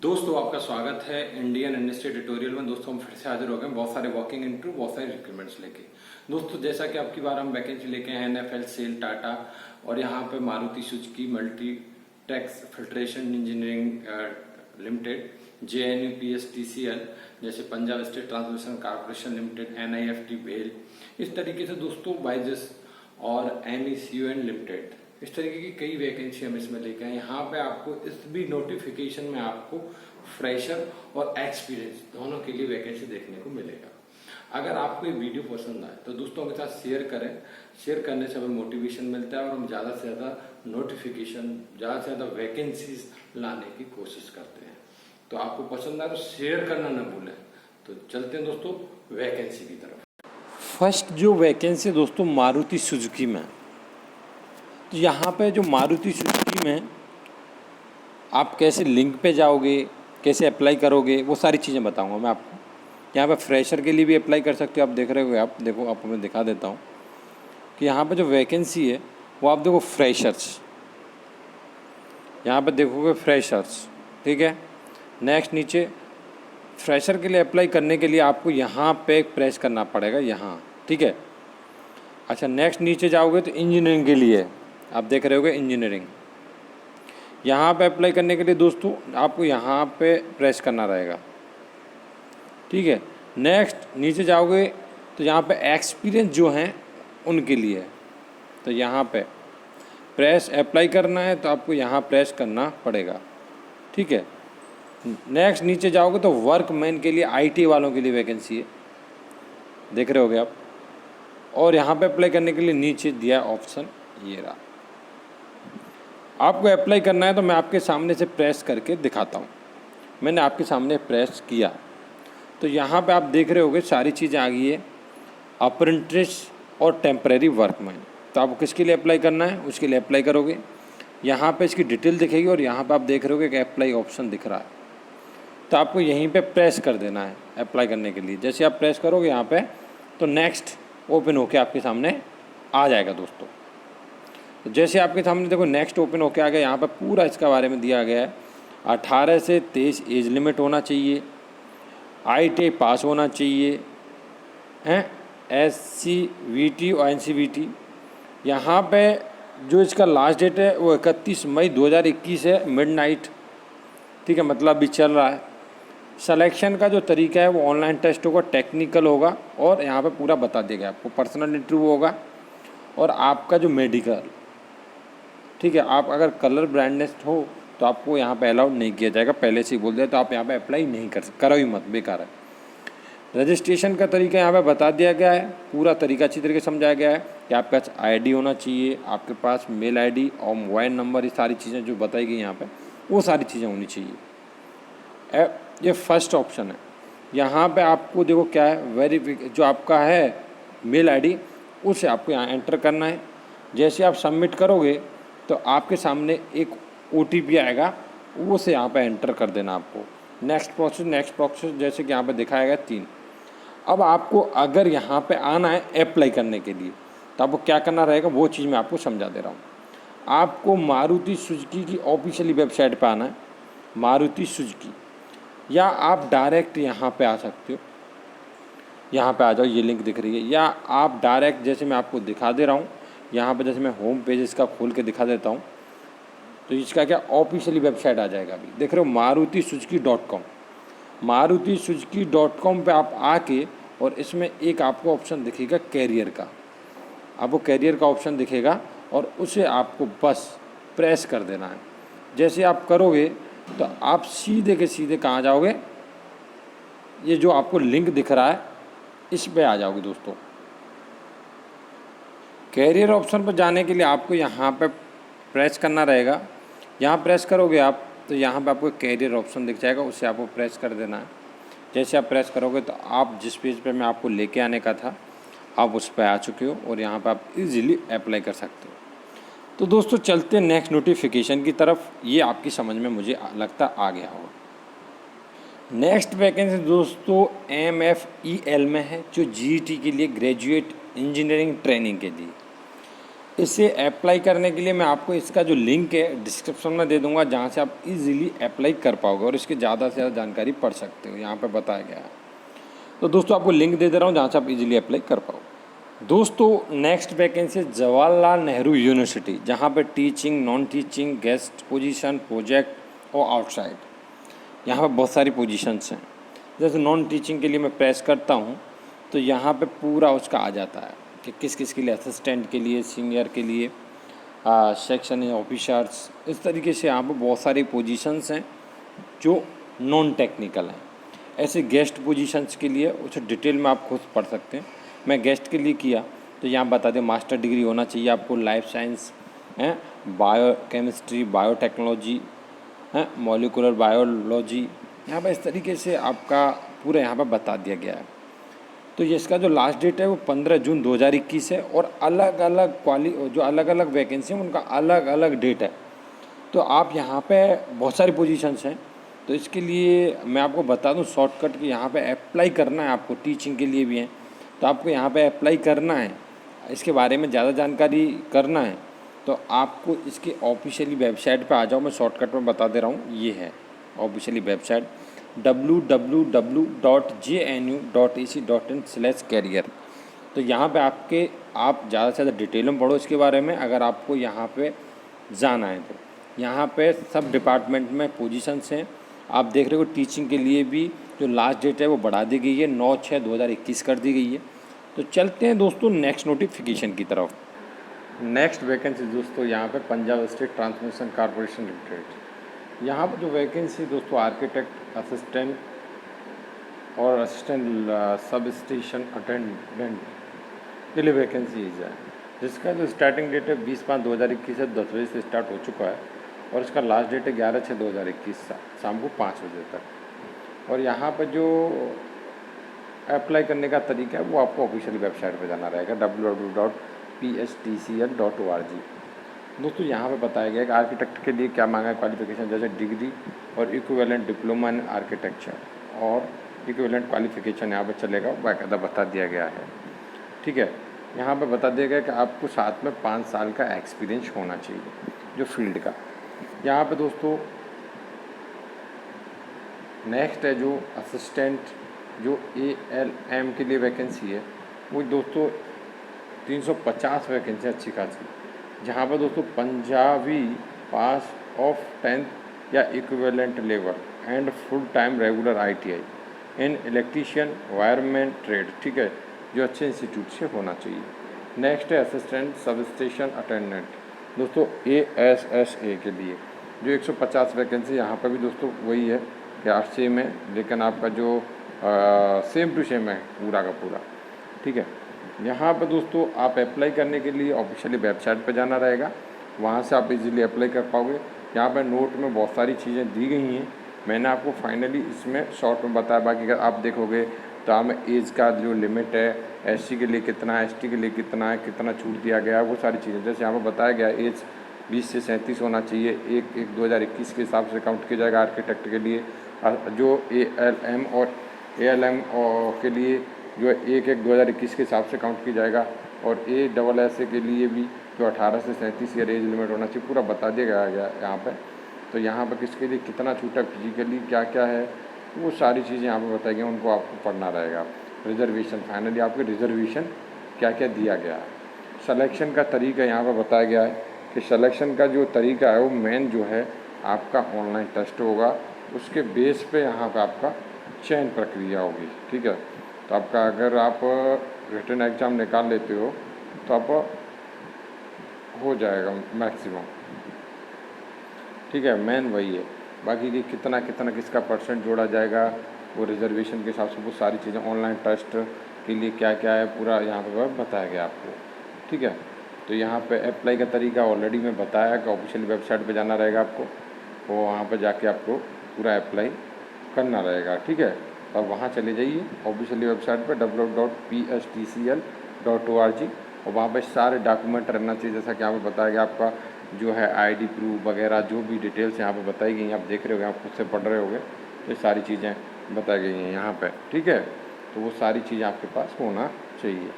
दोस्तों आपका स्वागत है इंडियन इंडस्ट्री ट्यूटोरियल में। दोस्तों हम फिर से हाजिर हो गए बहुत सारे वॉकिंग इंटरव्यू, बहुत सारे रिक्रूटमेंट्स लेके। दोस्तों जैसा कि आपकी बार हम वैकेंसी लेके हैं NFL, सेल, टाटा और यहाँ पे Maruti Suzuki multi tex filtration engineering limited, JNU PSTCL जैसे Punjab state transmission corporation limited, NIFT BEL, इस तरीके से दोस्तों बाइजस और MECUN लिमिटेड, इस तरीके की कई वैकेंसी हम इसमें लेके आए। यहाँ पे आपको इस भी नोटिफिकेशन में आपको फ्रेशर और एक्सपीरियंस दोनों के लिए वैकेंसी देखने को मिलेगा। अगर आपको ये वीडियो पसंद आए तो दोस्तों के साथ शेयर करें। शेयर करने से हमें मोटिवेशन मिलता है और हम ज़्यादा से ज़्यादा नोटिफिकेशन, ज़्यादा से ज़्यादा वैकेंसीज लाने की कोशिश करते हैं। तो आपको पसंद आए तो शेयर करना न भूलें। तो चलते हैं दोस्तों वैकेंसी की तरफ। फर्स्ट जो वैकेंसी दोस्तों मारुति सुजुकी में, तो यहाँ पे जो मारुति सुजुकी में आप कैसे लिंक पे जाओगे, कैसे अप्लाई करोगे, वो सारी चीज़ें बताऊंगा मैं आपको। यहाँ पे फ्रेशर के लिए भी अप्लाई कर सकते हो। आप देख रहे हो, आप देखो, आपको मैं दिखा देता हूँ कि यहाँ पे जो वैकेंसी है वो आप देखो फ्रेशर्स, यहाँ पे देखोगे फ्रेशर्स, ठीक है। नेक्स्ट नीचे फ्रेशर के लिए अप्लाई करने के लिए आपको यहाँ पे प्रेस करना पड़ेगा, यहाँ, ठीक है। अच्छा, नेक्स्ट नीचे जाओगे तो इंजीनियरिंग के लिए आप देख रहे होगे इंजीनियरिंग, यहाँ पे अप्लाई करने के लिए दोस्तों आपको यहाँ पे प्रेस करना रहेगा, ठीक है। नेक्स्ट नीचे जाओगे तो यहाँ पे एक्सपीरियंस जो हैं उनके लिए, तो यहाँ पे प्रेस अप्लाई करना है तो आपको यहाँ प्रेस करना पड़ेगा, ठीक है। नेक्स्ट नीचे जाओगे तो वर्कमैन के लिए, IT वालों के लिए वैकेंसी है, देख रहे होगे आप। और यहाँ पे अप्लाई करने के लिए नीचे दिया ऑप्शन ये रहा। आपको अप्लाई करना है तो मैं आपके सामने से प्रेस करके दिखाता हूँ। मैंने आपके सामने प्रेस किया तो यहाँ पे आप देख रहे होगे सारी चीज़ें आ गई है, अप्रेंटिस और टेम्परेरी वर्कमैन। तो आपको किसके लिए अप्लाई करना है, उसके लिए अप्लाई करोगे। यहाँ पे इसकी डिटेल दिखेगी और यहाँ पे आप देख रहे होगे कि अप्लाई ऑप्शन दिख रहा है, तो आपको यहीं पे प्रेस कर देना है अप्लाई करने के लिए। जैसे आप प्रेस करोगे यहाँ पे तो नेक्स्ट ओपन होके आपके सामने आ जाएगा दोस्तों। तो जैसे आपके सामने देखो नेक्स्ट ओपन होके आ गया, यहाँ पर पूरा इसका बारे में दिया गया है। 18 से 23 एज लिमिट होना चाहिए, ITI पास होना चाहिए, हैं SCVT और NCVT। यहाँ पे जो इसका लास्ट डेट है वो 31 मई 2021 है, मिडनाइट, ठीक है, मतलब अभी चल रहा है। सिलेक्शन का जो तरीका है वो ऑनलाइन टेस्ट होगा, टेक्निकल होगा और यहाँ पे पूरा बता दिया गया आपको। पर्सनल इंटरव्यू होगा और आपका जो मेडिकल, ठीक है। आप अगर कलर ब्रांडनेस हो तो आपको यहाँ पे अलाउड नहीं किया जाएगा, पहले से ही बोल दिया, तो आप यहाँ पे अप्लाई नहीं करो ही मत, बेकार है। रजिस्ट्रेशन का तरीका यहाँ पे बता दिया गया है, पूरा तरीका अच्छी तरीके से समझाया गया है कि आपके पास ID होना चाहिए, आपके पास मेल ID और मोबाइल नंबर, ये सारी चीज़ें जो बताई गई यहाँ पे वो सारी चीज़ें होनी चाहिए। ये फर्स्ट ऑप्शन है। यहाँ पे आपको देखो क्या है, वेरीफिकेशन जो आपका है मेल ID, उसे आपको यहाँ एंटर करना है। जैसे आप सबमिट करोगे तो आपके सामने एक OTP आएगा, वो से यहाँ पे एंटर कर देना आपको। नेक्स्ट प्रोसेस जैसे कि यहाँ पे दिखाया गया 3। अब आपको अगर यहाँ पे आना है अप्लाई करने के लिए तो आपको क्या करना रहेगा, वो चीज़ मैं आपको समझा दे रहा हूँ। आपको मारुति सुजुकी की ऑफिशियली वेबसाइट पे आना है, मारुति सुजुकी, या आप डायरेक्ट यहाँ पे आ सकते हो, यहाँ पे आ जाओ, ये लिंक दिख रही है, या आप डायरेक्ट जैसे मैं आपको दिखा दे रहा हूँ यहाँ पे, जैसे मैं होम पेज इसका खोल के दिखा देता हूँ तो इसका क्या ऑफिशियली वेबसाइट आ जाएगा। अभी देख रहे हो maruti-suzuki.com, maruti-suzuki.com पे आप आके, और इसमें एक आपको ऑप्शन दिखेगा कैरियर का, आपको कैरियर का ऑप्शन दिखेगा और उसे आपको बस प्रेस कर देना है। जैसे आप करोगे तो आप सीधे के सीधे कहाँ जाओगे, ये जो आपको लिंक दिख रहा है इस पे आ जाओगे दोस्तों। कैरियर ऑप्शन पर जाने के लिए आपको यहाँ पे प्रेस करना रहेगा। यहाँ प्रेस करोगे आप तो यहाँ पे आपको कैरियर ऑप्शन दिख जाएगा, उससे आपको प्रेस कर देना है। जैसे आप प्रेस करोगे तो आप जिस पेज पे मैं आपको लेके आने का था आप उस पर आ चुके हो और यहाँ पे आप इजीली अप्लाई कर सकते हो। तो दोस्तों चलते हैं नेक्स्ट नोटिफिकेशन की तरफ, ये आपकी समझ में मुझे लगता आ गया होगा। नेक्स्ट वैकेंसी दोस्तों MFEL में है, जो GET के लिए, ग्रेजुएट इंजीनियरिंग ट्रेनिंग के लिए। इसे अप्लाई करने के लिए मैं आपको इसका जो लिंक है डिस्क्रिप्शन में दे दूंगा, जहाँ से आप इजीली अप्लाई कर पाओगे और इसकी ज़्यादा से ज़्यादा जानकारी पढ़ सकते हो, यहाँ पे बताया गया है। तो दोस्तों आपको लिंक दे रहा हूँ जहाँ से आप इजीली अप्लाई कर पाओ। दोस्तों next vacancy Jawaharlal Nehru university, जहाँ पे teaching, non teaching, guest position, project और आउटसाइड, यहाँ पे बहुत सारी पोजीशंस हैं। जैसे नॉन टीचिंग के लिए मैं प्रेस करता हूँ तो यहाँ पे पूरा उसका आ जाता है कि किस किस के लिए, असिस्टेंट के लिए, सीनियर के लिए, सेक्शन ऑफिसर्स, इस तरीके से यहाँ पे बहुत सारी पोजीशंस हैं जो नॉन टेक्निकल हैं। ऐसे गेस्ट पोजीशंस के लिए उसे डिटेल में आप खुद पढ़ सकते हैं। मैं गेस्ट के लिए किया तो यहाँ बता दें मास्टर डिग्री होना चाहिए आपको, लाइफ साइंस है, बायो केमिस्ट्री, बायोटेक्नोलॉजी है, मॉलिकुलर बायोलॉजी, यहाँ पर इस तरीके से आपका पूरा यहाँ पर बता दिया गया है। तो ये इसका जो लास्ट डेट है वो 15 जून 2021 है और अलग अलग जो अलग अलग वैकेंसी हैं उनका अलग अलग डेट है। तो आप यहाँ पे बहुत सारी पोजीशंस हैं, तो इसके लिए मैं आपको बता दूं शॉर्टकट कि यहाँ पे अप्लाई करना है आपको, टीचिंग के लिए भी हैं तो आपको यहाँ पे अप्लाई करना है। इसके बारे में ज़्यादा जानकारी करना है तो आपको इसकी ऑफिशियली वेबसाइट पे आ जाओ, मैं शॉर्टकट में बता दे रहा हूँ। ये है ऑफिशियली वेबसाइट www.jnu.ac.in/career। तो यहाँ पे आप ज़्यादा से ज़्यादा डिटेल में पढ़ो इसके बारे में, अगर आपको यहाँ पे जाना है तो। यहाँ पे सब डिपार्टमेंट में पोजीशंस हैं। आप देख रहे हो टीचिंग के लिए भी जो लास्ट डेट है वो बढ़ा दी गई है, 9/6/2021 कर दी गई है। तो चलते हैं दोस्तों नेक्स्ट नोटिफिकेशन की तरफ। नेक्स्ट वैकेंसी दोस्तों यहाँ पे Punjab state transmission corporation limited. यहाँ पर जो वैकेंसी दोस्तों आर्किटेक्ट असिस्टेंट और असिस्टेंट सब स्टेशन अटेंडेंट के लिए वैकेंसीज है, जिसका जो स्टार्टिंग डेट है 20/5/2021 है, 10 बजे से स्टार्ट हो चुका है और इसका लास्ट डेट है 11/6/2021 शाम को 5 बजे तक। और यहाँ पर जो अप्लाई करने का तरीका है वो आपको ऑफिशियल वेबसाइट पर जाना रहेगा www.pstcl.org। दोस्तों यहाँ पे बताया गया है कि आर्किटेक्ट के लिए क्या मांगा है क्वालिफिकेशन, जैसे डिग्री और इक्विवेलेंट डिप्लोमा इन आर्किटेक्चर और इक्विवेलेंट क्वालिफिकेशन यहाँ पे चलेगा, बाकायदा बता दिया गया है। ठीक है, यहाँ पे बता दिया गया कि आपको साथ में 5 साल का एक्सपीरियंस होना चाहिए जो फील्ड का। यहाँ पे दोस्तों नेक्स्ट है जो असिस्टेंट जो ALM के लिए वैकेंसी है, वो दोस्तों 350 वैकेंसी अच्छी खासी, जहाँ पर दोस्तों पंजाबी पास ऑफ 10th या equivalent level and full time regular ITI in electrician wireman trade, ठीक है, जो अच्छे इंस्टीट्यूट से होना चाहिए। नेक्स्ट है असिस्टेंट सब स्टेशन अटेंडेंट दोस्तों ASSA के लिए जो 150 वैकेंसी, यहाँ पर भी दोस्तों वही है कि 8 सेम है, लेकिन आपका जो सेम टू सेम है पूरा का पूरा। ठीक है, यहाँ पर दोस्तों आप अप्लाई करने के लिए ऑफिशियली वेबसाइट पर जाना रहेगा, वहाँ से आप इजीली अप्लाई कर पाओगे। यहाँ पर नोट में बहुत सारी चीज़ें दी गई हैं, मैंने आपको फाइनली इसमें शॉर्ट में बताया। बाकी अगर आप देखोगे तो हमें एज का जो लिमिट है, SC के लिए कितना है, ST के लिए कितना है, कितना छूट दिया गया है, वो सारी चीज़ें जैसे यहाँ पर बताया गया एज 20 से 37 होना चाहिए। 1/1/2021 के हिसाब से काउंट किया जाएगा आर्किटेक्ट के लिए। जो ALM के लिए जो 1/1/2021 के हिसाब से काउंट किया जाएगा और ASSA के लिए भी जो 18 से 37 ईयर एज लिमिट होना चाहिए, पूरा बता दिया गया यहाँ पे। तो यहाँ पर किसके लिए कितना छूटा, फिजिकली क्या क्या है, वो सारी चीज़ें यहाँ पर बताई गई, उनको आपको पढ़ना रहेगा। रिजर्वेशन, फाइनली आपके रिजर्वेशन क्या क्या दिया गया है। सिलेक्शन का तरीका यहाँ पर बताया गया है कि सिलेक्शन का जो तरीका है वो मेन जो है आपका ऑनलाइन टेस्ट होगा, उसके बेस पे यहाँ पे आपका चयन प्रक्रिया होगी। ठीक है, तो आपका अगर आप रिटन एग्ज़ाम निकाल लेते हो तो आप हो जाएगा मैक्सिमम। ठीक है, मेन वही है, बाकी कि कितना कितना किसका परसेंट जोड़ा जाएगा वो रिजर्वेशन के हिसाब से वो सारी चीज़ें ऑनलाइन टेस्ट के लिए क्या क्या है पूरा यहाँ पे बताया गया आपको। ठीक है, तो यहाँ पे अप्लाई का तरीका ऑलरेडी मैं बताया कि ऑफिशियल वेबसाइट पे जाना रहेगा आपको, तो वहाँ पे जाके आपको पूरा अप्लाई करना रहेगा। ठीक है, तो आप वहाँ चले जाइए ऑफिशियल वेबसाइट पे www.pstcl.org और वहाँ पे सारे डॉक्यूमेंट रहना चाहिए, जैसा कि यहाँ पे बताया गया आपका जो है ID प्रूफ वगैरह जो भी डिटेल्स यहाँ पे बताई गई हैं, आप देख रहे होगे, आप खुद से पढ़ रहे होगे, तो ये सारी चीज़ें बताई गई हैं यहाँ पे। ठीक है, तो वो सारी चीज़ें आपके पास होना चाहिए।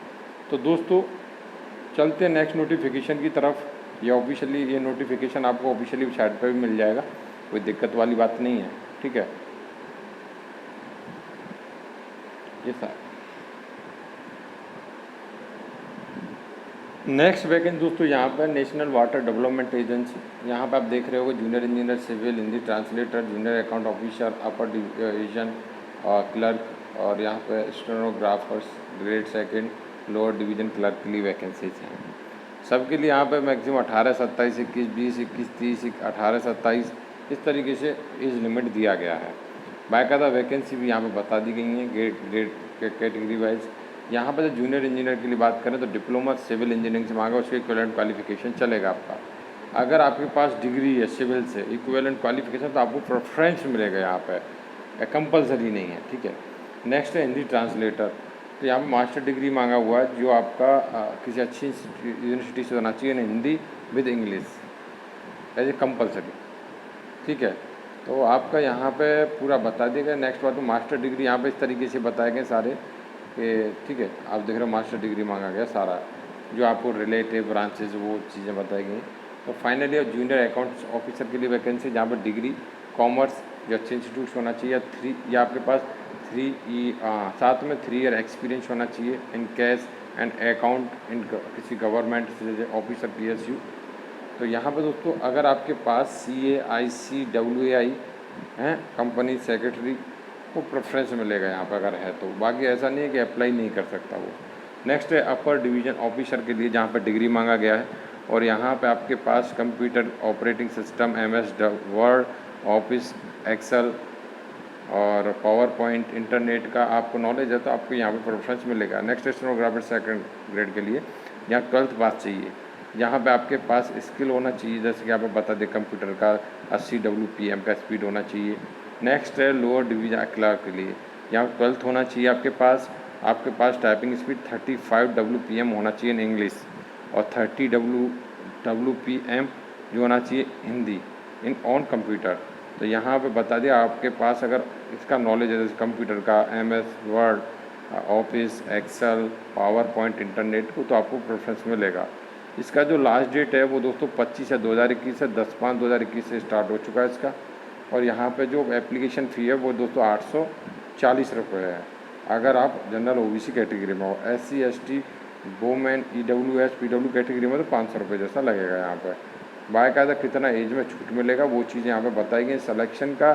तो दोस्तों चलते हैं नेक्स्ट नोटिफिकेशन की तरफ। ये ऑफिशियली ये नोटिफिकेशन आपको ऑफिशियली वेबसाइट पर भी मिल जाएगा, कोई दिक्कत वाली बात नहीं है, ठीक है। ये सर नेक्स्ट वैकेंसी दोस्तों यहाँ पर नेशनल वाटर डेवलपमेंट एजेंसी, यहाँ पर आप देख रहे होगे junior engineer civil, Hindi translator, junior account officer, upper division clerk, और यहाँ पर stenographers grade second, lower division clerk के लिए वैकेंसीज हैं। सबके लिए यहाँ पे मैक्सिमम 18, 27, 21, 20, 21, 30, 18, 27 इस तरीके से एज लिमिट दिया गया है। बाकायदा वैकेंसी भी यहाँ पे बता दी गई हैं ग्रेड कैटेगरी वाइज। यहाँ पर जो जूनियर इंजीनियर के लिए बात करें तो डिप्लोमा सिविल इंजीनियरिंग से मांगा, उसके इक्विवेलेंट क्वालिफिकेशन चलेगा आपका। अगर आपके पास डिग्री है सिविल से इक्विवेलेंट क्वालिफिकेशन तो आपको प्रेफरेंस मिलेगा यहाँ पर, कंपलसरी नहीं है, ठीक है। नेक्स्ट है हिंदी ट्रांसलेटर, तो यहाँ पर मास्टर डिग्री मांगा हुआ है जो आपका किसी अच्छी यूनिवर्सिटी से होना चाहिए, Hindi with English as a compulsory, ठीक है। तो आपका यहाँ पे पूरा बता दिया गया। नेक्स्ट बात तो मास्टर डिग्री यहाँ पे इस तरीके से बताए गए सारे कि ठीक है, आप देख रहे हो मास्टर डिग्री मांगा गया सारा, जो आपको रिलेटिव ब्रांचेज वो चीज़ें बताई गई। तो फाइनली जूनियर अकाउंट्स ऑफिसर के लिए वैकेंसी जहाँ पर डिग्री कॉमर्स जो अच्छे इंस्टीट्यूट से होना चाहिए, 3 या आपके पास 3 में 3 ईयर एक्सपीरियंस होना चाहिए in cash and account in किसी गवर्नमेंट से ऑफिसर PSU। तो यहाँ पे दोस्तों अगर आपके पास CAICWAI हैं कंपनी सेक्रेटरी को प्रेफरेंस मिलेगा यहाँ पर अगर है तो, बाकी ऐसा नहीं है कि अप्लाई नहीं कर सकता वो। नेक्स्ट है अपर डिवीज़न ऑफिसर के लिए जहाँ पर डिग्री मांगा गया है, और यहाँ पे आपके पास computer operating system MS Word, Office, Excel और पावर पॉइंट, इंटरनेट का आपको नॉलेज है तो आपको यहाँ पे प्रेफरेंस मिलेगा। नेक्स्ट स्टेनोग्राफर सेकंड ग्रेड के लिए यहाँ 12th पास चाहिए, यहाँ पे आपके पास स्किल होना चाहिए, जैसे कि आप बता दें कंप्यूटर का 80 WPM का स्पीड होना चाहिए। नेक्स्ट है लोअर डिवीजन क्लर्क के लिए, यहाँ 12th होना चाहिए आपके पास टाइपिंग स्पीड 35 WPM होना चाहिए इन इंग्लिश, और 30 WPM जो होना चाहिए हिंदी इन ऑन कंप्यूटर। तो यहाँ पे बता दिया आपके पास अगर इसका नॉलेज है जैसे कंप्यूटर का MS Word, Office, Excel, PowerPoint, internet को, तो आपको प्रेफरेंस मिलेगा। इसका जो लास्ट डेट है वो दोस्तों 25 है 2021 है, 10/5/2021 से स्टार्ट हो चुका है इसका। और यहाँ पे जो एप्लीकेशन फ़ी है वो दोस्तों 840 रुपये है अगर आप जनरल OBC कैटेगरी में हो। SC ST women EWS PW category में तो 500 रुपये जैसा लगेगा यहाँ पर। बाकायदा कितना एज में छूट मिलेगा वो चीज़ें यहाँ पे बताई गई। सिलेक्शन का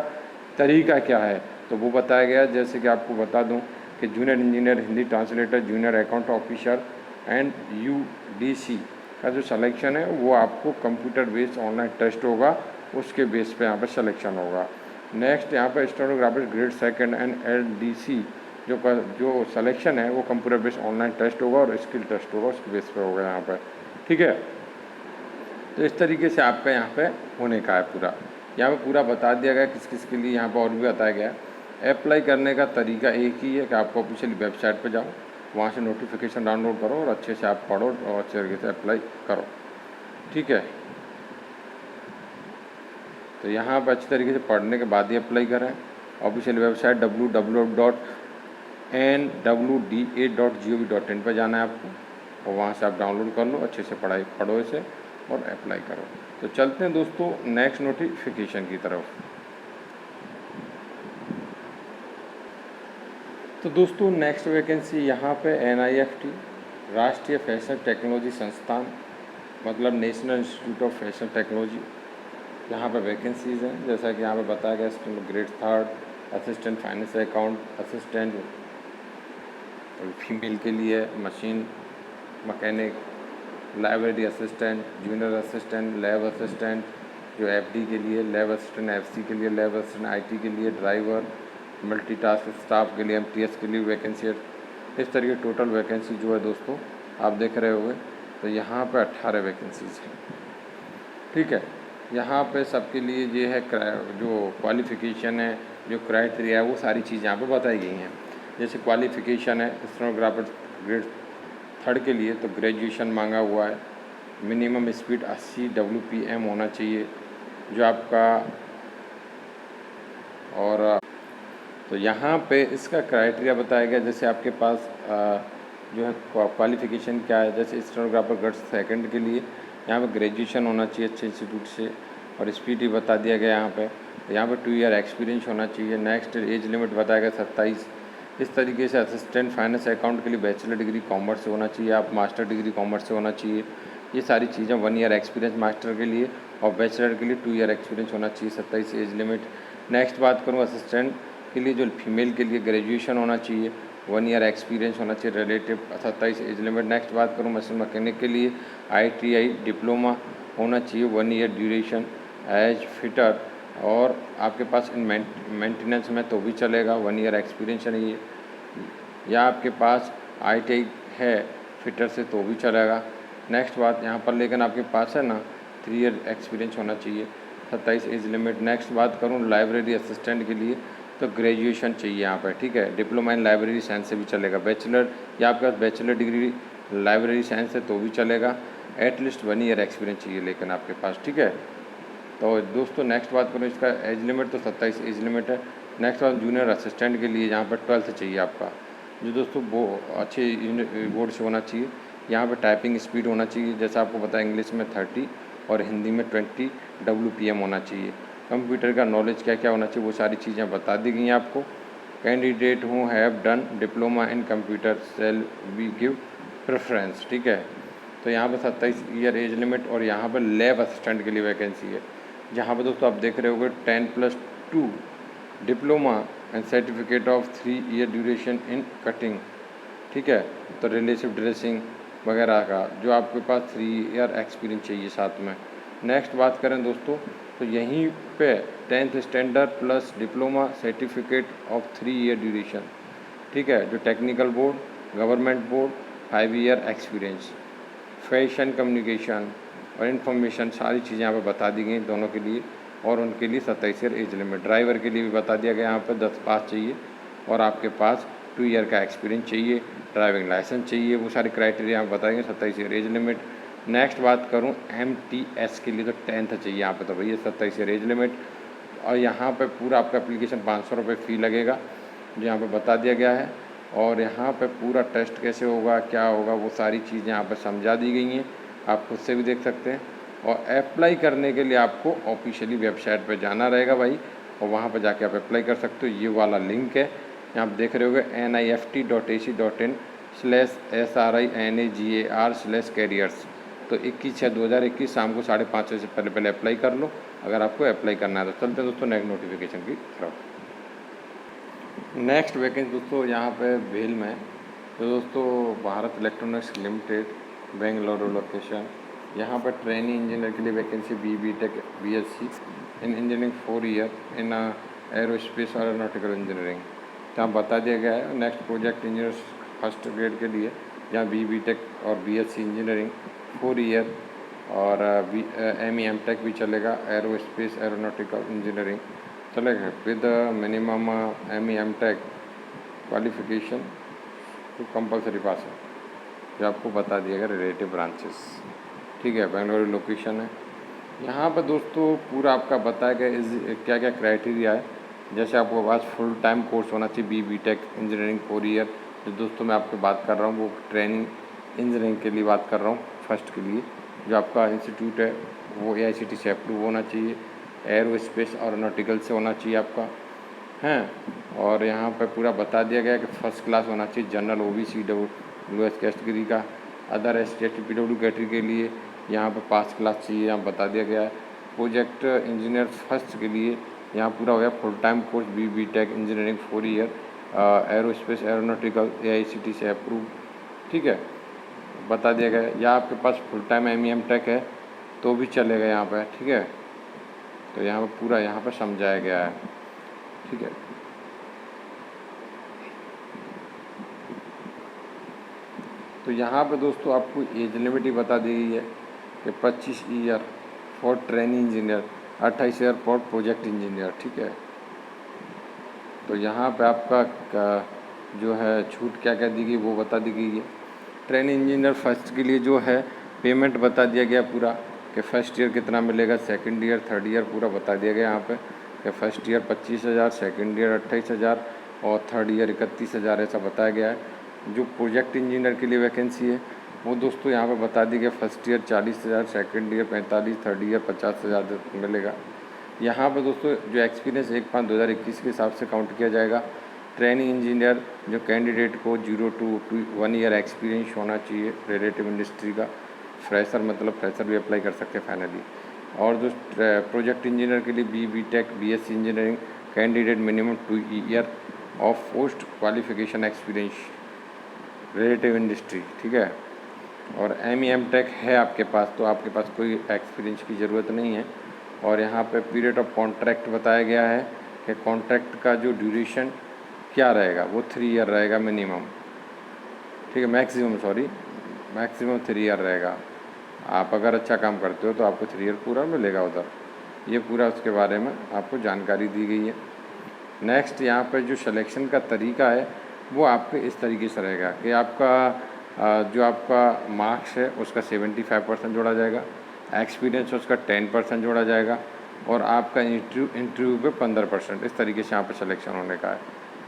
तरीका क्या है तो वो बताया गया, जैसे कि आपको बता दूँ कि junior engineer Hindi translator, junior account officer and UDC का जो सिलेक्शन है वो आपको कंप्यूटर बेस्ड ऑनलाइन टेस्ट होगा, उसके बेस पे यहाँ पर सिलेक्शन होगा। नेक्स्ट यहाँ पर stenographer grade second and LDC जो सिलेक्शन है वो कंप्यूटर बेस्ड ऑनलाइन टेस्ट होगा और स्किल टेस्ट होगा, उसके बेस पे होगा यहाँ पर, ठीक है। तो इस तरीके से आपका यहाँ पे होने का है पूरा, यहाँ पे पूरा बता दिया गया किस किस के लिए, यहाँ पर और भी बताया गया। अप्लाई करने का तरीका एक ही है कि आपको ऑफिशियली वेबसाइट पर जाओ, वहाँ से नोटिफिकेशन डाउनलोड करो और अच्छे से आप पढ़ो और अच्छे तरीके से अप्लाई करो, ठीक है। तो यहाँ पर अच्छी तरीके से पढ़ने के बाद ही अप्लाई करें। ऑफिशियल वेबसाइट www.nwda.gov.in पर जाना है आपको, और वहाँ से आप डाउनलोड कर लो, अच्छे से पढ़ो इसे और अप्लाई करो। तो चलते हैं दोस्तों नेक्स्ट नोटिफिकेशन की तरफ। तो दोस्तों नेक्स्ट वैकेंसी यहाँ पे NIFT राष्ट्रीय फैशन टेक्नोलॉजी संस्थान, मतलब national institute of fashion technology, यहाँ पे वैकेंसीज़ हैं जैसा कि यहाँ पे बताया गया। Grade 3 assistant finance account assistant female के लिए, machine mechanic, library assistant, junior assistant, lab assistant जो FD के लिए, लैब असिस्टेंट FC के लिए, लैब असिस्टेंट IT के लिए, ड्राइवर, मल्टीटास्क स्टाफ के लिए, MTS के लिए वैकेंसी है। इस तरीके टोटल वैकेंसी जो है दोस्तों आप देख रहे होंगे। तो यहाँ पे 18 वैकेंसीज हैं, ठीक है। यहाँ पे सबके लिए ये है जो क्वालिफ़िकेशन है, जो क्राइटेरिया है, वो सारी चीज़ें यहाँ पे बताई गई हैं। जैसे क्वालिफ़िकेशन है स्टेनोग्राफर ग्रेड 3 के लिए तो ग्रेजुएशन मांगा हुआ है, मिनिमम स्पीड 80 WPM होना चाहिए जो आपका, और तो यहाँ पे इसका क्राइटेरिया बताया गया। जैसे आपके पास जो है क्वालिफ़िकेशन क्या है, जैसे स्टेनोग्राफर ग्रेड सेकंड के लिए यहाँ पे ग्रेजुएशन होना चाहिए अच्छे इंस्टीट्यूट से, और स्पीड भी बता दिया गया यहाँ पे। यहाँ पे 2 ईयर एक्सपीरियंस होना चाहिए। नेक्स्ट एज लिमिट बताया गया 27। इस तरीके से असिस्टेंट फाइनेंस अकाउंट के लिए बैचलर डिग्री कॉमर्स से होना चाहिए, आप मास्टर डिग्री कॉमर्स से होना चाहिए। ये सारी चीज़ें 1 ईयर एक्सपीरियंस मास्टर के लिए, और बैचलर के लिए 2 ईयर एक्सपीरियंस होना चाहिए, 27 एज लिमिट। नेक्स्ट बात करूँ असिस्टेंट के लिए, जो फीमेल के लिए ग्रेजुएशन होना चाहिए, 1 ईयर एक्सपीरियंस होना चाहिए रिलेटिव, 27 एज लिमिट। नेक्स्ट बात करूँ मशीन मैकेनिक के लिए ITI डिप्लोमा होना चाहिए, 1 ईयर ड्यूरेशन एज फिटर, और आपके पास इन मेंटेनेंस में तो भी चलेगा, 1 ईयर एक्सपीरियंस चाहिए। या आपके पास ITI है फिटर से तो भी चलेगा। नेक्स्ट बात यहाँ पर लेकिन आपके पास है ना 3 ईयर एक्सपीरियंस होना चाहिए, 27 एज लिमिट। नेक्स्ट बात करूँ लाइब्रेरी असिस्टेंट के लिए, तो ग्रेजुएशन चाहिए यहाँ पर, ठीक है। डिप्लोमा इन लाइब्रेरी साइंस से भी चलेगा, बैचलर या आपके पास बैचलर डिग्री लाइब्रेरी साइंस है तो भी चलेगा। एटलीस्ट 1 ईयर एक्सपीरियंस चाहिए लेकिन आपके पास, ठीक है। तो दोस्तों नेक्स्ट बात करूँ इसका एज लिमिट, तो 27 एज लिमिट है। नेक्स्ट बात जूनियर असिस्टेंट के लिए, यहाँ पर 12th चाहिए आपका, जो दोस्तों वो अच्छे बोर्ड से होना चाहिए। यहाँ पर टाइपिंग स्पीड होना चाहिए, जैसा आपको पता है इंग्लिश में 30 और हिंदी में 20 WPM होना चाहिए। कंप्यूटर का नॉलेज क्या क्या होना चाहिए वो सारी चीज़ें बता दी गई हैं आपको। कैंडिडेट हूँ have done diploma in computer shall be give preference, ठीक है। तो यहाँ पर 27 ईयर एज लिमिट, और यहाँ पर लैब असिस्टेंट के लिए वैकेंसी है, जहाँ पर दोस्तों आप देख रहे होगे 10+2 diploma and certificate of 3 year duration in cutting, ठीक है। तो रिलेटिव ड्रेसिंग वगैरह का जो आपके पास 3 ईयर एक्सपीरियंस चाहिए साथ में। नेक्स्ट बात करें दोस्तों, तो यहीं पे 10th standard plus diploma certificate of 3 year duration, ठीक है। जो technical board government board 5 year experience, fashion communication और इन्फॉर्मेशन सारी चीज़ें यहाँ पर बता दी गई दोनों के लिए, और उनके लिए 27 ईयर एज लिमिट। ड्राइवर के लिए भी बता दिया गया यहाँ पर 10 पास चाहिए, और आपके पास 2 ईयर का एक्सपीरियंस चाहिए, ड्राइविंग लाइसेंस चाहिए, वो सारे क्राइटेरिया यहाँ बताएंगे। 27 ईयर एज लिमिट। नेक्स्ट बात करूँ MTS के लिए, तो 10th चाहिए यहाँ पर, तो भैया 27 ईयर एज लिमिट। और यहाँ पर पूरा आपका एप्लीकेशन 500 रुपये फ़ी लगेगा, जो यहाँ पर बता दिया गया है। और यहाँ पे पूरा टेस्ट कैसे होगा क्या होगा वो सारी चीज़ें यहाँ पर समझा दी गई हैं, आप खुद से भी देख सकते हैं। और अप्लाई करने के लिए आपको ऑफिशियली वेबसाइट पर जाना रहेगा भाई, और वहाँ पर जाके आप अप्लाई कर सकते हो। ये वाला लिंक है, यहाँ आप देख रहे होगे nift.ac.in/srinagr/careers। तो 21/6/2021 शाम को 5:30 से पहले अप्लाई कर लो, अगर आपको अप्लाई करना है तो। चलते हैं दोस्तों नेक्स्ट नोटिफिकेशन की तरफ। नेक्स्ट वैकेंसी दोस्तों यहाँ पे भेल में, तो दोस्तों Bharat electronics limited Bengaluru location, यहाँ पर ट्रेनी इंजीनियर के लिए vacancy BTech BSc in engineering 4 year in aerospace और एरोनॉटिकल इंजीनियरिंग, यहाँ बता दिया गया है। Next project engineer first grade के लिए यहाँ BTech और BSc इंजीनियरिंग 4 ईयर, और ME MTech भी चलेगा, एरोस्पेस एरोनॉटिकल इंजीनियरिंग चलेगा with minimum ME MTech qualification तो कंपलसरी पास है, जो आपको बता दिया गया रिलेटिव ब्रांचेस, ठीक है। बेंगलुरु लोकेशन है। यहाँ पर दोस्तों पूरा आपका बताया गया क्या क्या क्राइटेरिया है। जैसे आपको पास फुल टाइम कोर्स होना चाहिए BTech इंजीनियरिंग 4 ईयर, जो दोस्तों मैं आपको बात कर रहा हूँ वो ट्रेनिंग इंजीनियरिंग के लिए बात कर रहा हूँ फर्स्ट के लिए। जो आपका इंस्टीट्यूट है वो AICTE से अप्रूव होना चाहिए, एरोस्पेस और एरोनॉटिकल से होना चाहिए आपका हैं। और यहाँ पर पूरा बता दिया गया कि फर्स्ट क्लास होना चाहिए, जनरल OBC WS कैटेगरी का। अदर ST PW कैटेगरी के लिए यहाँ पर पास क्लास चाहिए, यहाँ बता दिया गया है। प्रोजेक्ट इंजीनियर फर्स्ट के लिए यहाँ पूरा हो गया full time course BTech engineering 4 year aerospace aeronautical AICTE से अप्रूव, ठीक है, बता दिया गया। या आपके पास फुल टाइम ME MTech है तो भी चलेगा यहाँ पर, ठीक है। तो यहाँ पर पूरा यहाँ पर समझाया गया है, ठीक है। तो यहाँ पे दोस्तों आपको एज लिमिट ही बता दी गई है कि 25 year for training engineer, 28 year for project engineer, ठीक है। तो यहाँ पे आपका जो है छूट क्या क्या दी गई वो बता दी गई है। ट्रेनिंग इंजीनियर फर्स्ट के लिए जो है पेमेंट बता दिया गया पूरा कि फ़र्स्ट ईयर कितना मिलेगा, सेकंड ईयर थर्ड ईयर पूरा बता दिया गया यहाँ पे कि फ़र्स्ट ईयर 25,000, सेकंड ईयर 28,000 और थर्ड ईयर 31,000 ऐसा बताया गया है। जो प्रोजेक्ट इंजीनियर के लिए वैकेंसी है वो दोस्तों यहाँ पे बता दी गई। First year 40,000, second year 45, third year 50,000 मिलेगा। यहाँ पे दोस्तों जो एक्सपीरियंस 1/5/2021 के हिसाब से काउंट किया जाएगा। ट्रेनिंग इंजीनियर जो कैंडिडेट को 0 to 1 ईयर एक्सपीरियंस होना चाहिए रिलेटिव इंडस्ट्री का। फ्रेशर मतलब फ्रेशर भी अप्लाई कर सकते हैं फाइनली। और जो प्रोजेक्ट इंजीनियर के लिए BTech BSc engineering candidate minimum 2 year of post qualification experience relative industry, ठीक है। और MEM.Tech है आपके पास तो आपके पास कोई एक्सपीरियंस की ज़रूरत नहीं है। और यहाँ पे पीरियड ऑफ कॉन्ट्रैक्ट बताया गया है कि कॉन्ट्रैक्ट का जो ड्यूरेशन क्या रहेगा वो 3 ईयर रहेगा मिनिमम, ठीक है। मैक्सिमम 3 ईयर रहेगा। आप अगर अच्छा काम करते हो तो आपको 3 ईयर पूरा मिलेगा उधर। ये पूरा उसके बारे में आपको जानकारी दी गई है। नेक्स्ट यहाँ पर जो सिलेक्शन का तरीका है वो आपके इस तरीके से रहेगा कि आपका जो आपका मार्क्स है उसका 75% जोड़ा जाएगा, एक्सपीरियंस उसका 10% जोड़ा जाएगा और आपका इंटरव्यू पे 15%। इस तरीके से यहाँ पर सिलेक्शन होने का है।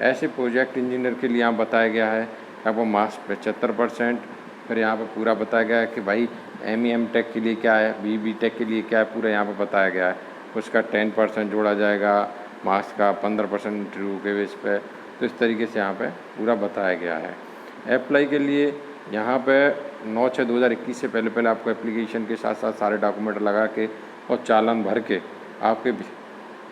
ऐसे प्रोजेक्ट इंजीनियर के लिए यहाँ बताया गया है कि आपको मार्क्स 75%। फिर यहाँ पर पूरा बताया गया है कि भाई MEM.Tech के लिए क्या है, BTech के लिए क्या है, पूरा यहाँ पर बताया गया है। उसका 10% जोड़ा जाएगा, मार्क्स का 15% इंटरव्यू के बेस पे। तो इस तरीके से यहाँ पे पूरा बताया गया है। अप्लाई के लिए यहाँ पे 9/6/2021 से पहले आपको एप्लीकेशन के साथ साथ सारे डॉक्यूमेंट लगा के और चालान भर के आपके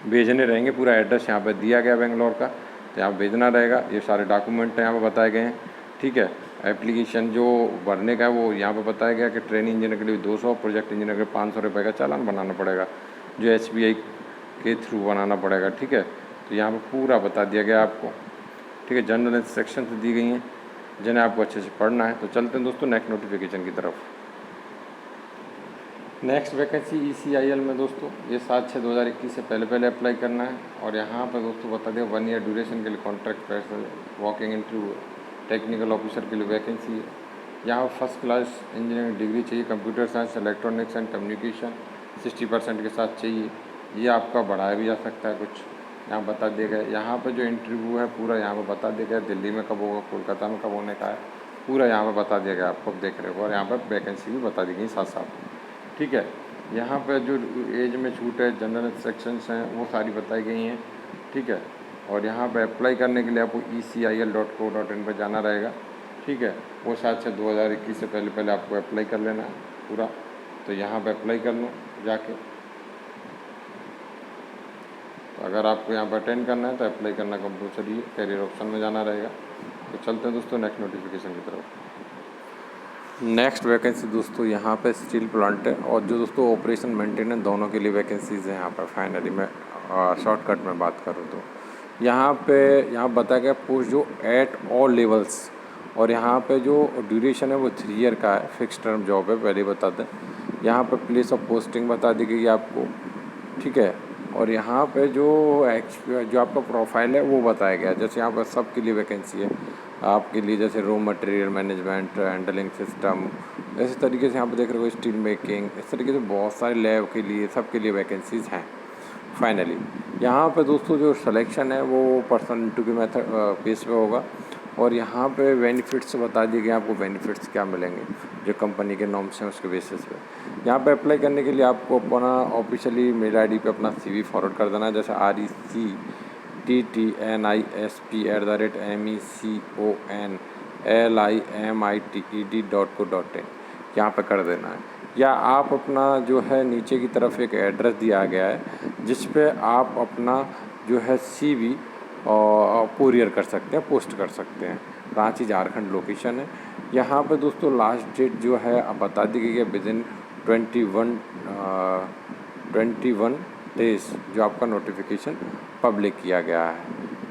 भेजने रहेंगे। पूरा एड्रेस यहाँ पे दिया गया बेंगलोर का, तो यहाँ भेजना रहेगा। ये सारे डॉक्यूमेंट यहाँ पे बताए गए हैं, ठीक है। एप्लीकेशन जो भरने का है वो यहाँ पे बताया गया कि ट्रेनिंग इंजीनियर के लिए 200, प्रोजेक्ट इंजीनियर के 500 रुपये का चालान बनाना पड़ेगा जो SBI के थ्रू बनाना पड़ेगा, ठीक है। तो यहाँ पे पूरा बता दिया गया आपको, ठीक है। जनरल इंस्ट्रक्शन दी गई हैं जिन्हें आपको अच्छे से पढ़ना है। तो चलते हैं दोस्तों नेक्स्ट नोटिफिकेशन की तरफ। नेक्स्ट वैकेंसी ECIL में दोस्तों ये 7/6/2021 से पहले अप्लाई करना है। और यहाँ पर दोस्तों बता दें 1 ईयर ड्यूरेशन के लिए कॉन्ट्रैक्ट पैसा वॉकिंग इंटरव्यू टेक्निकल ऑफिसर के लिए वैकेंसी है। यहाँ फर्स्ट क्लास इंजीनियरिंग डिग्री चाहिए, computer science, electronics and communication 60% के साथ चाहिए। ये आपका बढ़ाया भी जा सकता है कुछ, यहाँ बता दिया गया। यहाँ पर जो इंटरव्यू है पूरा यहाँ पर बता दिया गया। दिल्ली में कब होगा, कोलकाता में कब होने का है, पूरा यहाँ पर बता दिया गया आपको, देख रहे हो। और यहाँ पर वैकेंसी भी बता दी गई साथ साथ, ठीक है। यहाँ पर जो एज में छूट है, जनरल इंस्ट्रक्शंस हैं वो सारी बताई गई हैं, ठीक है। और यहाँ पर अप्लाई करने के लिए आपको ECIL.co.in पर जाना रहेगा, ठीक है। वो 7/6/2021 से पहले आपको अप्लाई कर लेना है पूरा। तो यहाँ पर अप्लाई कर लो जाके। तो अगर आपको यहाँ पर अटेंड करना है तो अप्लाई करना कंपल्सरी है, कैरियर ऑप्शन में जाना रहेगा। तो चलते हैं दोस्तों नेक्स्ट नोटिफिकेशन की तरफ। नेक्स्ट वैकेंसी दोस्तों यहाँ पे स्टील प्लांट है और जो दोस्तों ऑपरेशन मेंटेनेंस दोनों के लिए वैकेंसीज़ हैं यहाँ पर। फाइनली मैं शॉर्टकट में बात करूँ तो यहाँ बताया गया पोस्ट जो एट ऑल लेवल्स। और यहाँ पे जो ड्यूरेशन है वो 3 ईयर का है, फिक्स टर्म जॉब है, पहले बता दें। यहाँ पर प्लेस ऑफ पोस्टिंग बता दी गई आपको, ठीक है। और यहाँ पे जो आपका प्रोफाइल है वो बताया गया। जैसे यहाँ पर सब के लिए वैकेंसी है आपके लिए, जैसे raw material management, handling system, इस तरीके से यहाँ पर देख रहे हो, स्टील मेकिंग, इस तरीके से बहुत सारे लैब के लिए, सब के लिए वैकेंसीज़ हैं। फाइनली यहाँ पे दोस्तों जो सिलेक्शन है वो पर्सनल इंटरव्यू मेथड बेस पे होगा। और यहाँ पे बेनिफिट्स बता दिए गए आपको, बेनिफिट्स क्या मिलेंगे जो कंपनी के नॉर्म्स हैं उसके बेसिस पे। यहाँ पे अप्लाई करने के लिए आपको अपना ऑफिशियली मेल ID पे अपना CV फॉरवर्ड कर देना है, जैसे rectTNISP@MECONLIMITED.co.in यहाँ पे कर देना है। या आप अपना जो है नीचे की तरफ एक एड्रेस दिया गया है जिस पे आप अपना जो है CV कुरियर कर सकते हैं, पोस्ट कर सकते हैं। रांची झारखंड लोकेशन है। यहाँ पे दोस्तों लास्ट डेट जो है अब बता दी गई है विदिन 21 डेज जो आपका नोटिफिकेशन पब्लिक किया गया है,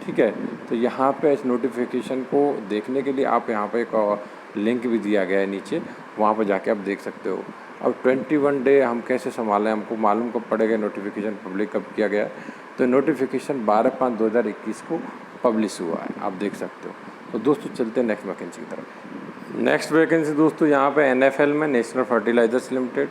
ठीक है। तो यहाँ पे इस नोटिफिकेशन को देखने के लिए आप यहाँ पे एक लिंक भी दिया गया है नीचे, वहाँ पर जाके आप देख सकते हो। अब 21 डे हम कैसे संभालें, हमको मालूम कब पड़ेगा नोटिफिकेशन पब्लिक कब किया गया है। तो नोटिफिकेशन 12/5/2021 को पब्लिश हुआ है, आप देख सकते हो। तो दोस्तों चलते हैं नेक्स्ट वैकेंसी की तरफ। नेक्स्ट वैकेंसी दोस्तों यहाँ पे NFL में नेशनल फर्टिलाइजर्स लिमिटेड।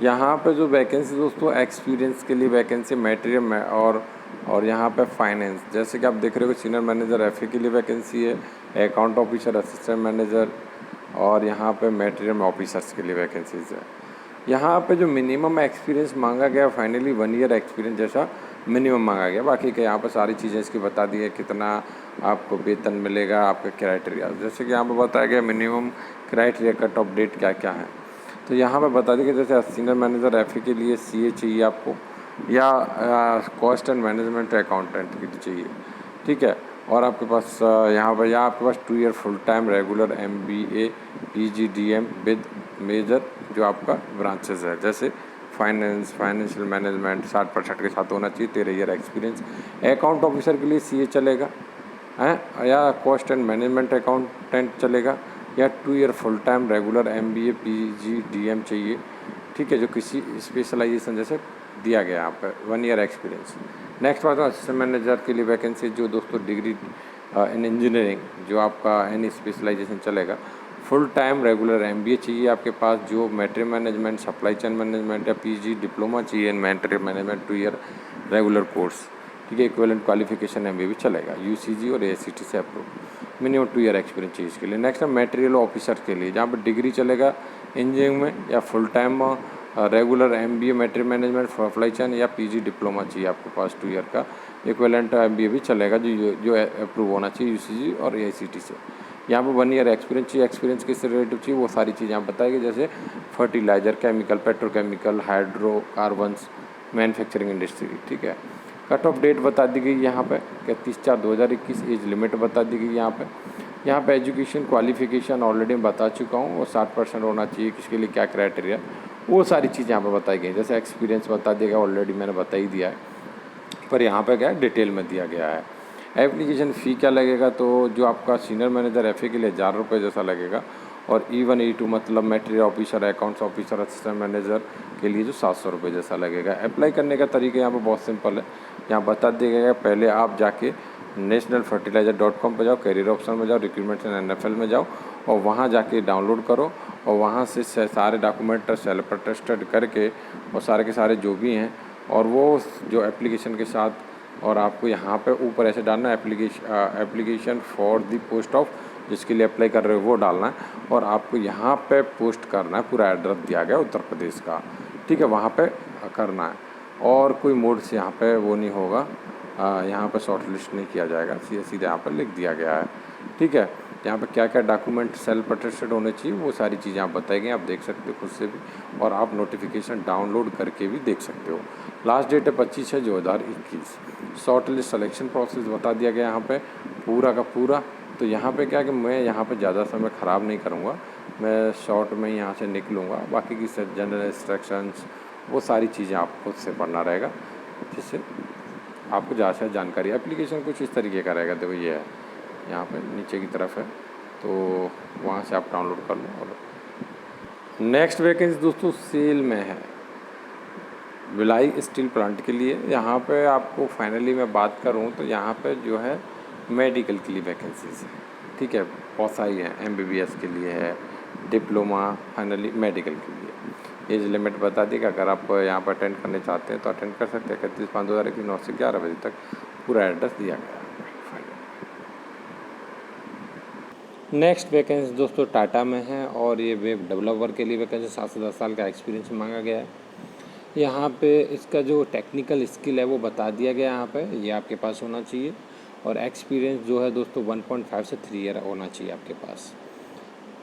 यहाँ पे जो वैकेंसी दोस्तों एक्सपीरियंस के लिए वैकेंसी मटेरियल और और यहाँ पे फाइनेंस, जैसे कि आप देख रहे हो सीनियर मैनेजर एफए के लिए वैकेंसी है, अकाउंट ऑफिसर, असिस्टेंट मैनेजर, और यहाँ पे मटेरियल ऑफिसर्स के लिए वैकेंसीज है। यहाँ पे जो मिनिमम एक्सपीरियंस मांगा गया फाइनली 1 ईयर एक्सपीरियंस जैसा मिनिमम मांगा गया। बाकी के यहाँ पर सारी चीज़ें इसकी बता दी है, कितना आपको वेतन मिलेगा, आपका क्राइटेरिया, जैसे कि यहाँ पर बताया गया minimum criteria, cut off date क्या क्या है। तो यहाँ पर बता दी कि जैसे सीनियर मैनेजर एफए के लिए सीए चाहिए आपको, या कॉस्ट एंड मैनेजमेंट अकाउंटेंट के लिए चाहिए, ठीक है। और आपके पास यहाँ पर आपके पास 2 year full time regular MBA PGDM with major जो आपका ब्रांचेस है, जैसे फाइनेंस, फाइनेंशियल मैनेजमेंट 60% के साथ होना चाहिए, 13 ईयर एक्सपीरियंस। अकाउंट ऑफिसर के लिए CA चलेगा हैं, या कॉस्ट एंड मैनेजमेंट अकाउंटेंट चलेगा, या 2 year full time regular MBA PGDM चाहिए, ठीक है, जो किसी स्पेशलाइजेशन जैसे दिया गया यहाँ पर 1 ईयर एक्सपीरियंस। नेक्स्ट बात है असिस्टेंट मैनेजर के लिए वैकेंसी, जो दोस्तों डिग्री इन इंजीनियरिंग, जो आपका एनी स्पेशलाइजेशन चलेगा, फुल टाइम रेगुलर MBA चाहिए आपके पास, जो material management, supply chain management या PG डिप्लोमा चाहिए in material management, 2 year regular course, ठीक है। इक्विवेलेंट क्वालिफिकेशन MBA भी चलेगा, UCG और AICTE से अप्रूव, मिनिमम 2 ईयर एक्सपीरियंस चाहिए इसके लिए। नेक्स्ट है मटेरियल ऑफिसर के लिए, जहाँ पर डिग्री चलेगा इंजीनियरिंग में, या full time regular MBA material management, supply chain, या PG डिप्लोमा चाहिए आपके पास 2 ईयर का। इक्विवेलेंट MBA भी चलेगा, जो अप्रूव होना चाहिए UCG और AICTE से। यहाँ पर 1 ईयर एक्सपीरियंस चाहिए। एक्सपीरियंस किस रिलेटिव चाहिए वो सारी चीज़ें यहाँ बताएगी, जैसे fertiliser, chemical, petrochemical, hydrocarbons, manufacturing industry, ठीक है। कट ऑफ डेट बता दी गई यहाँ पे, 31/4/2021। एज लिमिट बता दी गई यहाँ पे। यहाँ पे एजुकेशन क्वालिफिकेशन ऑलरेडी मैं बता चुका हूँ, और 60% होना चाहिए, किसके लिए क्या क्राइटेरिया, वो सारी चीज़ें यहाँ पे बताई गई। जैसे एक्सपीरियंस बता दिया गया, ऑलरेडी मैंने बता ही दिया है, पर यहाँ पे क्या है डिटेल में दिया गया है। एप्लीकेशन फ़ी क्या लगेगा, तो जो आपका सीनियर मैनेजर एफए के लिए 1000 रुपये जैसा लगेगा, और E1 E2 मतलब material officer, accounts officer, assistant manager के लिए जो 700 रुपये जैसा लगेगा। अप्लाई करने का तरीका यहाँ पे बहुत सिंपल है, यहाँ बता दिया गया है। पहले आप जाके nationalfertilizer.com पर जाओ, करियर ऑप्शन में जाओ, रिक्रूटमेंट एंड NFL में जाओ, और वहाँ जाके डाउनलोड करो, और वहाँ से सारे डॉक्यूमेंट सेल्फ अटेस्टेड करके, और सारे के सारे जो भी हैं, और वो जो एप्लीकेशन के साथ, और आपको यहाँ पे ऊपर ऐसे डालना application for the post of, जिसके लिए अप्लाई कर रहे हो वो डालना है, और आपको यहाँ पे पोस्ट करना है, पूरा एड्रेस दिया गया उत्तर प्रदेश का, ठीक है, वहाँ पे करना है। और कोई मोड से यहाँ पे वो नहीं होगा, यहाँ पे शॉर्ट लिस्ट नहीं किया जाएगा, सीधे सीधे यहाँ पर लिख दिया गया है, ठीक है। यहाँ पे क्या क्या डॉक्यूमेंट सेल्फ अटेस्टेड होने चाहिए, वो सारी चीज़ें आप बताई गई, आप देख सकते हो खुद से भी, और आप नोटिफिकेशन डाउनलोड करके भी देख सकते हो। लास्ट डेट है 25/6/2021। शॉर्ट लिस्ट सिलेक्शन प्रोसेस बता दिया गया यहाँ पे पूरा का पूरा। तो यहाँ पे क्या कि मैं यहाँ पे ज़्यादा समय ख़राब नहीं करूँगा, मैं शॉर्ट में यहाँ से निकलूँगा, बाकी की जनरल इंस्ट्रक्शंस वो सारी चीज़ें आप खुद से पढ़ना रहेगा, जिससे आपको ज़्यादा से जानकारी। एप्लीकेशन कुछ इस तरीके का रहेगा, देखो ये है, यहाँ पे नीचे की तरफ है, तो वहाँ से आप डाउनलोड कर लो। और नेक्स्ट वैकेंसी दोस्तों सेल में है, भिलाई स्टील प्लांट के लिए। यहाँ पे आपको फाइनली मैं बात करूँ तो यहाँ पे जो है मेडिकल के लिए वैकेंसीज है, ठीक है, बहुत सारी हैं। MBBS के लिए है, डिप्लोमा, फाइनली मेडिकल के लिए। एज लिमिट बता दी कि अगर आप यहाँ पर अटेंड करने चाहते हैं तो अटेंड कर सकते हैं। 31/5/2021 9 से 11 बजे तक पूरा एड्रेस दिया गया है। नेक्स्ट वैकेंसी दोस्तों टाटा में है, और ये वेब डेवलपर के लिए वैकेंसी 7 से 10 साल का एक्सपीरियंस मांगा गया है। यहाँ पे इसका जो टेक्निकल स्किल है वो बता दिया गया यहाँ पे, ये आपके पास होना चाहिए, और एक्सपीरियंस जो है दोस्तों 1.5 से 3 ईयर होना चाहिए आपके पास,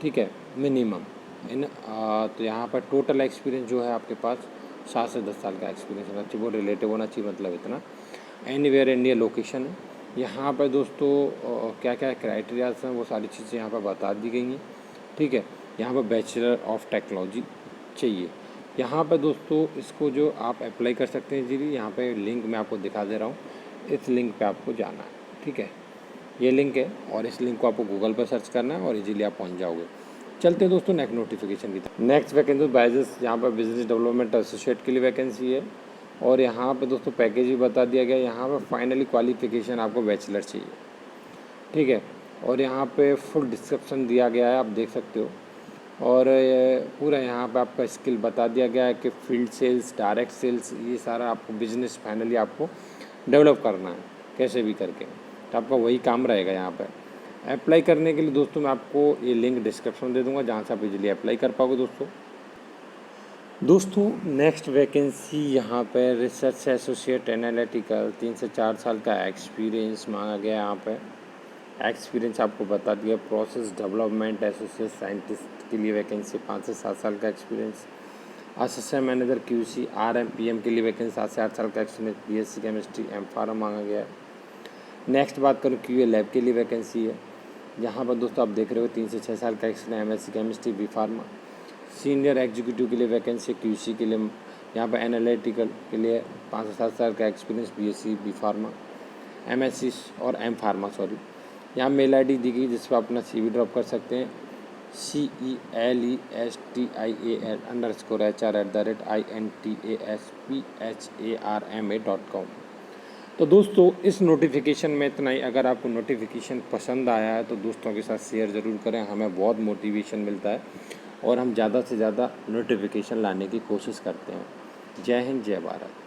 ठीक है, मिनिमम तो यहाँ पर टोटल एक्सपीरियंस जो है आपके पास 7 से 10 साल का एक्सपीरियंस होना चाहिए, वो रिलेटिव होना चाहिए, मतलब इतना। एनीवेयर इंडिया लोकेशन है। यहाँ पर दोस्तों क्या क्या क्राइटेरियाज हैं वो सारी चीज़ें यहाँ पर बता दी गई हैं, ठीक है। यहाँ पर बैचलर ऑफ टेक्नोलॉजी चाहिए। यहाँ पर दोस्तों इसको जो आप अप्लाई कर सकते हैं जी, यहाँ पे लिंक मैं आपको दिखा दे रहा हूँ, इस लिंक पे आपको जाना है, ठीक है, ये लिंक है, और इस लिंक को आपको गूगल पर सर्च करना है और इजीली आप पहुँच जाओगे। चलते हैं दोस्तों नेक्स्ट नोटिफिकेशन की तरफ। नेक्स्ट वैकेंसी बाइजस, यहाँ पर बिजनेस डेवलपमेंट एसोसिएट के लिए वैकेंसी है, और यहाँ पे दोस्तों पैकेज भी बता दिया गया। यहाँ पे फाइनली क्वालिफिकेशन आपको बैचलर चाहिए, ठीक है, और यहाँ पे फुल डिस्क्रिप्शन दिया गया है, आप देख सकते हो, और पूरा यहाँ पे आपका स्किल बता दिया गया है कि फील्ड सेल्स, डायरेक्ट सेल्स, ये सारा आपको बिजनेस फाइनली आपको डेवलप करना है कैसे भी करके, तो आपका वही काम रहेगा यहाँ पे। अप्लाई करने के लिए दोस्तों मैं आपको ये लिंक डिस्क्रिप्शन में दे दूँगा, जहाँ से आप इजीली अप्लाई कर पाओगे दोस्तों। नेक्स्ट वैकेंसी यहाँ पे रिसर्च एसोसिएट एनालिटिकल, 3 से 4 साल का एक्सपीरियंस मांगा गया है यहाँ पे। एक्सपीरियंस आपको बता दिया। प्रोसेस डेवलपमेंट एसोसिएट साइंटिस्ट के लिए वैकेंसी 5 से 7 साल का एक्सपीरियंस। असिस्टेंट मैनेजर क्यूसी आरएमपीएम के लिए वैकेंसी 7 से 8 साल का एक्सपीरियंस। बीएससी केमिस्ट्री एम.फार्म मांगा गया है। नेक्स्ट बात करूँ क्यूए लैब के लिए वैकेंसी है। यहाँ पर दोस्तों आप देख रहे हो 3 से 6 साल का experience. MSc chemistry B Pharma. Senior executive के लिए वैकेंसी क्यूसी के लिए यहाँ पर एनालिटिकल के लिए 5 से 7 साल का एक्सपीरियंस। बीएससी बी.फार्मा एमएससी और एम.फार्मा यहाँ मेल आईडी दी गई जिस पर अपना CV ड्रॉप कर सकते हैं। CELESTIAL_hr@intaspharma.com। तो दोस्तों इस नोटिफिकेशन में इतना ही। अगर आपको नोटिफिकेशन पसंद आया है तो दोस्तों के साथ शेयर ज़रूर करें, हमें बहुत मोटिवेशन मिलता है और हम ज़्यादा से ज़्यादा नोटिफिकेशन लाने की कोशिश करते हैं। जय हिंद, जय भारत।